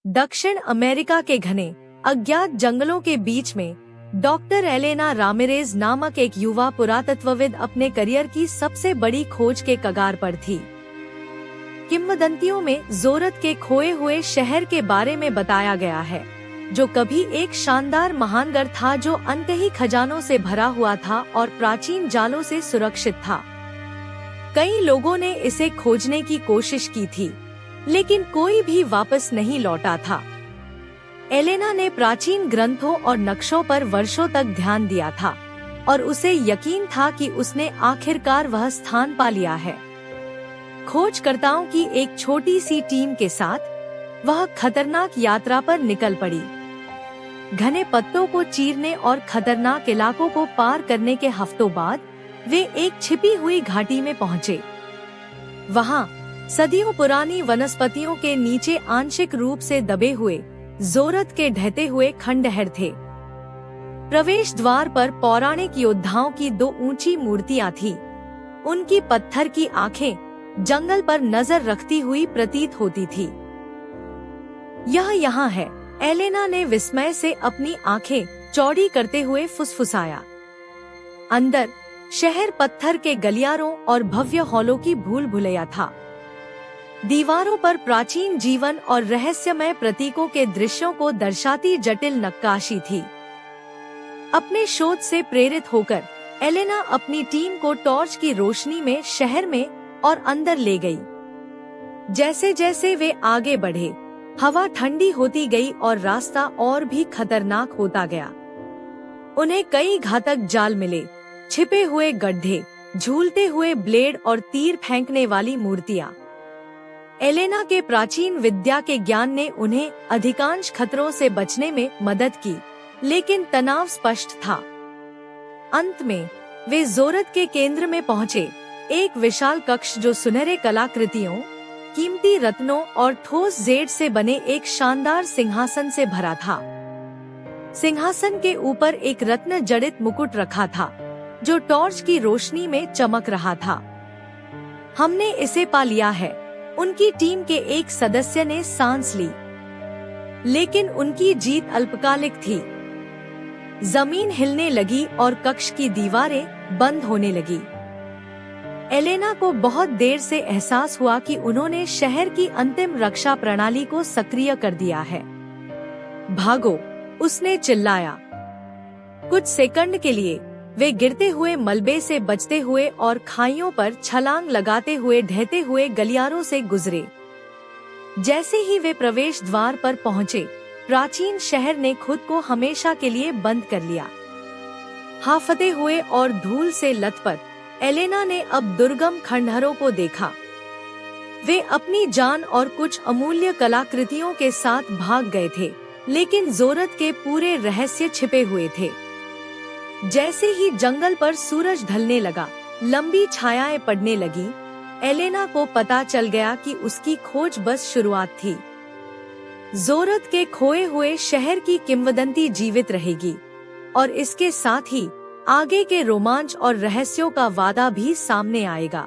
दक्षिण अमेरिका के घने अज्ञात जंगलों के बीच में डॉक्टर एलेना रामिरेज नामक एक युवा पुरातत्वविद अपने करियर की सबसे बड़ी खोज के कगार पर थी। किंवदंतियों में जोरत के खोए हुए शहर के बारे में बताया गया है, जो कभी एक शानदार महानगर था जो अनकही खजानों से भरा हुआ था और प्राचीन जालों से सुरक्षित था। कई लोगों ने इसे खोजने की कोशिश की थी, लेकिन कोई भी वापस नहीं लौटा था। एलेना ने प्राचीन ग्रंथों और नक्शों पर वर्षों तक ध्यान दिया था और उसे यकीन था कि उसने आखिरकार वह स्थान पा लिया है। खोजकर्ताओं की एक छोटी सी टीम के साथ वह खतरनाक यात्रा पर निकल पड़ी। घने पत्तों को चीरने और खतरनाक इलाकों को पार करने के हफ्तों बाद वे एक छिपी हुई घाटी में पहुंचे। वहां सदियों पुरानी वनस्पतियों के नीचे आंशिक रूप से दबे हुए जोरत के ढहते हुए खंडहर थे। प्रवेश द्वार पर पौराणिक योद्धाओं की 2 ऊंची मूर्तियां थीं। उनकी पत्थर की आंखें जंगल पर नजर रखती हुई प्रतीत होती थी। यह यहाँ है, एलेना ने विस्मय से अपनी आंखें चौड़ी करते हुए फुसफुसाया। अंदर शहर पत्थर के गलियारों और भव्य हॉलों की भूल भुलैया था। दीवारों पर प्राचीन जीवन और रहस्यमय प्रतीकों के दृश्यों को दर्शाती जटिल नक्काशी थी। अपने शोध से प्रेरित होकर एलेना अपनी टीम को टॉर्च की रोशनी में शहर में और अंदर ले गई। जैसे जैसे वे आगे बढ़े, हवा ठंडी होती गई और रास्ता और भी खतरनाक होता गया। उन्हें कई घातक जाल मिले, छिपे हुए गड्ढे, झूलते हुए ब्लेड और तीर फेंकने वाली मूर्तियां। एलेना के प्राचीन विद्या के ज्ञान ने उन्हें अधिकांश खतरों से बचने में मदद की, लेकिन तनाव स्पष्ट था। अंत में वे जोरत के केंद्र में पहुंचे, एक विशाल कक्ष जो सुनहरे कलाकृतियों, कीमती रत्नों और ठोस जेड से बने एक शानदार सिंहासन से भरा था। सिंहासन के ऊपर एक रत्न जड़ित मुकुट रखा था, जो टॉर्च की रोशनी में चमक रहा था। हमने इसे पा लिया है, उनकी टीम के एक सदस्य ने सांस ली, लेकिन उनकी जीत अल्पकालिक थी। जमीन हिलने लगी और कक्ष की दीवारें बंद होने लगी। एलेना को बहुत देर से एहसास हुआ कि उन्होंने शहर की अंतिम रक्षा प्रणाली को सक्रिय कर दिया है। भागो, उसने चिल्लाया। कुछ सेकंड के लिए वे गिरते हुए मलबे से बचते हुए और खाइयों पर छलांग लगाते हुए ढहते हुए गलियारों से गुजरे। जैसे ही वे प्रवेश द्वार पर पहुंचे, प्राचीन शहर ने खुद को हमेशा के लिए बंद कर लिया। हाफते हुए और धूल से लथपथ एलेना ने अब दुर्गम खंडहरों को देखा। वे अपनी जान और कुछ अमूल्य कलाकृतियों के साथ भाग गए थे, लेकिन जोरत के पूरे रहस्य छिपे हुए थे। जैसे ही जंगल पर सूरज ढलने लगा, लंबी छायाएं पड़ने लगी, एलेना को पता चल गया कि उसकी खोज बस शुरुआत थी। जोरत के खोए हुए शहर की किंवदंती जीवित रहेगी और इसके साथ ही आगे के रोमांच और रहस्यों का वादा भी सामने आएगा।